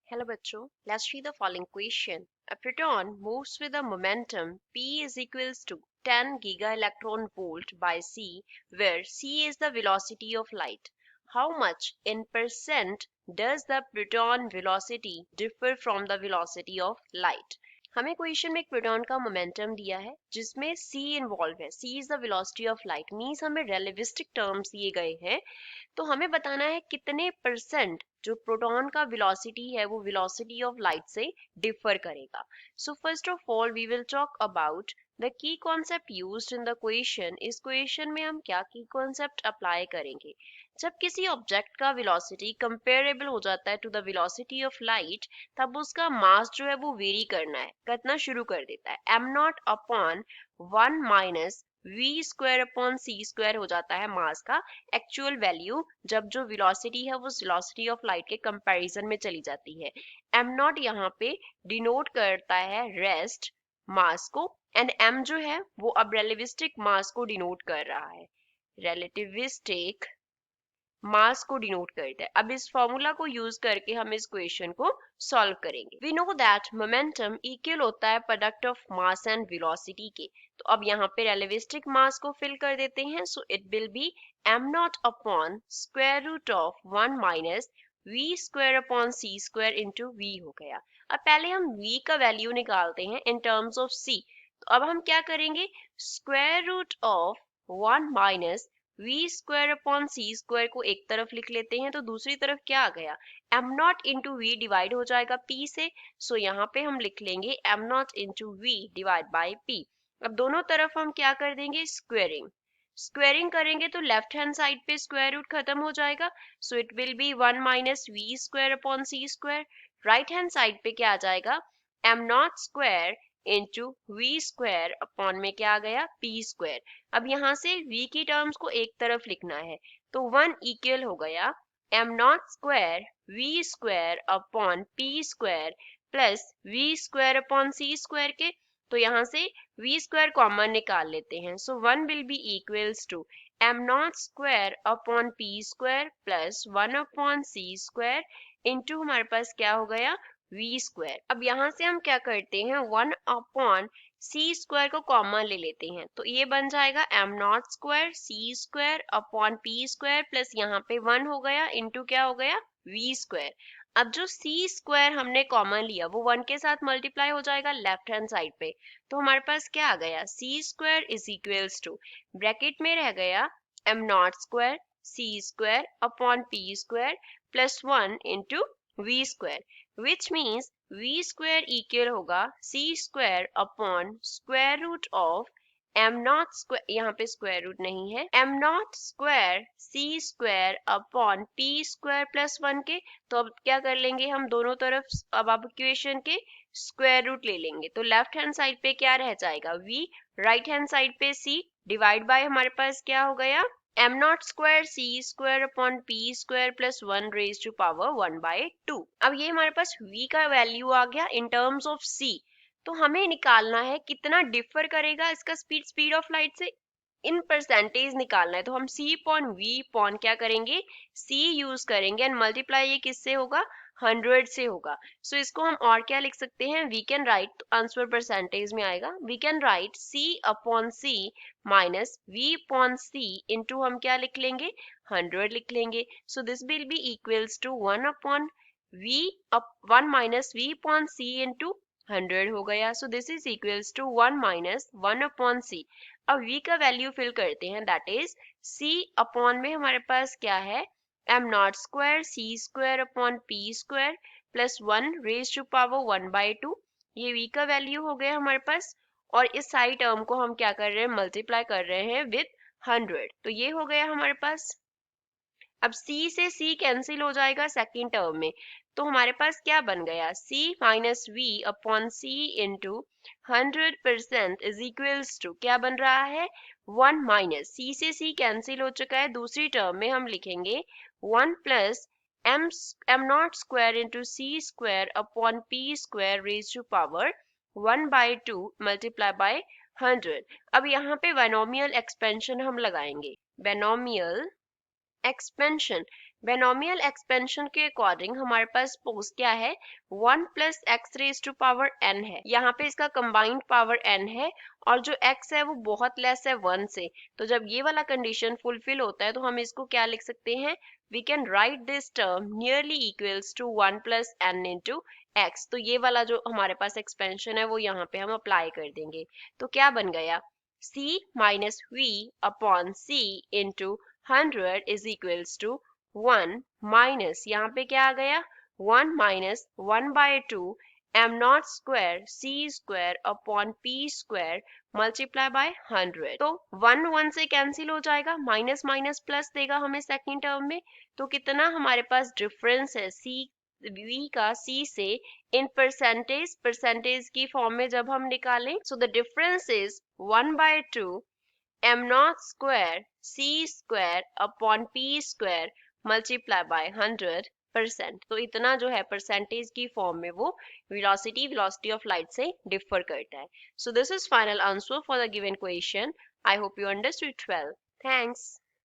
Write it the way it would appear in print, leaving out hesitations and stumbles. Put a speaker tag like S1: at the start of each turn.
S1: Hello bachcho, let's see the following question. A proton moves with a momentum p is equals to 10 gigaelectron volt by c, where c is the velocity of light. How much in percent does the proton velocity differ from the velocity of light? हमें question में एक proton का momentum दिया है जिसमें c involve है. c is the velocity of light, means हमें relativistic terms दिए गए हैं. तो हमें बताना है कितने परसेंट जो प्रोटॉन का वेलोसिटी है वो वेलोसिटी ऑफ लाइट से डिफर करेगा. So first of all we will talk about the key concept used in the question. इस क्वेश्चन में हम क्या की कॉन्सेप्ट अप्लाई करेंगे. जब किसी ऑब्जेक्ट का वेलोसिटी कंपेरेबल हो जाता है to the velocity of light, तब उसका मास जो है वो वेरी करना शुरू कर देता है. Am not upon 1 minus v square upon c square हो जाता है मास का एक्चुअल वैल्यू, जब जो वेलोसिटी है वो वेलोसिटी ऑफ लाइट के कंपैरिजन में चली जाती है. m नॉट यहाँ पे डिनोट करता है रेस्ट मास को, एंड m जो है वो अब रिलेटिविस्टिक मास को डिनोट कर रहा है. रिलेटिविस्टिक मास को डिनोट करता है. अब इस फॉर्मूला को यूज करके हम इस क्वेश्चन को सॉल्व करेंगे. We know that momentum equal होता है product of mass and velocity के. तो अब यहाँ पे रिलेटिविस्टिक मास को फिल कर देते हैं. So it will be m naught upon square root of 1 minus v square upon c square into v हो गया. अब पहले हम v का वैल्यू निकालते हैं इन टर्म्स ऑफ c. तो अब हम क्या करेंगे, square root of 1 minus v square upon C square को एक तरफ लिख लेते हैं, तो दूसरी तरफ क्या आ गया, m naught into V divide हो जाएगा p से. सो यहाँ पे हम लिख लेंगे m naught into V divide by p. अब दोनों तरफ हम क्या कर देंगे, स्क्वेयरिंग करेंगे तो लेफ्ट हैंड साइड पे स्क्वायर रूट खत्म हो जाएगा. So it will be 1 minus V square upon C square. Right hand side पे क्या आ जाएगा, m not square into V square upon में क्या आ गया, पी स्क्वायर. अब यहाँ से v की टर्म्स को एक तरफ लिखना है, तो 1 इक्वल हो गया m not square V square upon P square plus V square upon C square के. तो यहाँ से v स्क्वायर कॉमन निकाल लेते हैं. So 1 will be equals to m not square upon P square plus 1 upon C square into हमारे पास क्या हो गया, v स्क्वायर. अब यहाँ से हम क्या करते हैं, 1 अपॉन सी स्क्वायर को कॉमन ले लेते हैं. तो ये बन जाएगा m not square C square upon P square plus यहाँ पे 1 हो गया इंटू क्या हो गया, v स्क्वायर. अब जो c स्क्वायर हमने कॉमन लिया वो 1 के साथ मल्टीप्लाई हो जाएगा लेफ्ट हैंड साइड पे. तो हमारे पास क्या आ गया, c square is equals to bracket में रह गया m not square c square upon p square plus 1 into v square, which means v square equal होगा c square upon square root of m naught square, यहाँ पे square root नहीं है, m naught square c square upon p square plus 1 के. तो अब क्या कर लेंगे हम दोनों तरफ, अब इक्वेशन के स्क्वायर रूट ले लेंगे. तो लेफ्ट हैंड साइड पे क्या रह जाएगा v, राइट हैंड साइड पे c डिवाइड बाय हमारे पास क्या हो गया, m not square c square upon p square plus 1 raise to power 1 by 2. अब ये हमारे पास v का वैल्यू आ गया इन टर्म्स ऑफ c. तो हमें निकालना है कितना डिफर करेगा इसका स्पीड ऑफ लाइट से, इन परसेंटेज निकालना है. तो हम c पॉन v पॉन क्या करेंगे, c यूज करेंगे एंड मल्टीप्लाई ये किससे होगा, 100 से होगा. सो इसको हम और क्या लिख सकते हैं, we can write, answer percentage में आएगा, we can write c upon c minus v upon c into हम क्या लिख लेंगे, 100 लिख लेंगे. So this will be equals to 1 upon v 1 minus v upon c into 100 हो गया. So this is equals to 1 minus 1 upon c. अब v का वैल्यू फिल करते हैं, दैट इज c अपॉन में हमारे पास क्या है, m not square c square upon p square plus 1 raise to power 1 by 2. ये v का वैल्यू हो गया हमारे पास, और इस सारी टर्म को हम क्या कर रहे हैं, मल्टीप्लाई कर रहे हैं विद 100. तो ये हो गया हमारे पास. अब c से c कैंसिल हो जाएगा सेकेंड टर्म में, तो हमारे पास क्या बन गया, c minus v upon c into 100% is equals to क्या बन रहा है, 1 माइनस c से c कैंसिल हो चुका है, दूसरी टर्म में हम लिखेंगे 1 plus m not square into c square upon p square raise to power 1 by 2 multiply by 100. अब यहाँ पे बायनोमियल एक्सपेंशन हम लगाएंगे, बायनोमियल एक्सपेंशन. बायनॉमियल एक्सपेंशन के अकॉर्डिंग हमारे पास सपोज क्या है 1 plus x raise to power n है। यहाँ पे इसका कंबाइंड पावर n है और जो x है वो बहुत लेस है 1 से। तो जब ये वाला कंडीशन फुलफिल होता है तो हम इसको क्या लिख सकते हैं, we can write this term nearly equals to 1 plus n into x. तो ये वाला जो हमारे पास एक्सपेंशन है वो यहाँ पे हम अप्लाई कर देंगे। तो क्या बन गया, c minus v upon c into 100 is equals to 1 minus यहाँ पे क्या आ गया 1 minus 1 by 2 M not square C square upon P square multiply by 100। तो 1 से कैंसिल हो जाएगा, माइनस माइनस प्लस देगा हमें सेकंड टर्म में। तो कितना हमारे पास डिफरेंस है सी v का c से इन परसेंटेज की फॉर्म में जब हम निकालें, so the difference is 1 by 2 M not square C square upon P square multiply by 100%। तो इतना जो है परसेंटेज की फॉर्म में वो वेलोसिटी ऑफ लाइट से डिफर करता है। सो this is final answer for the given question. I hope you understood well. Thanks.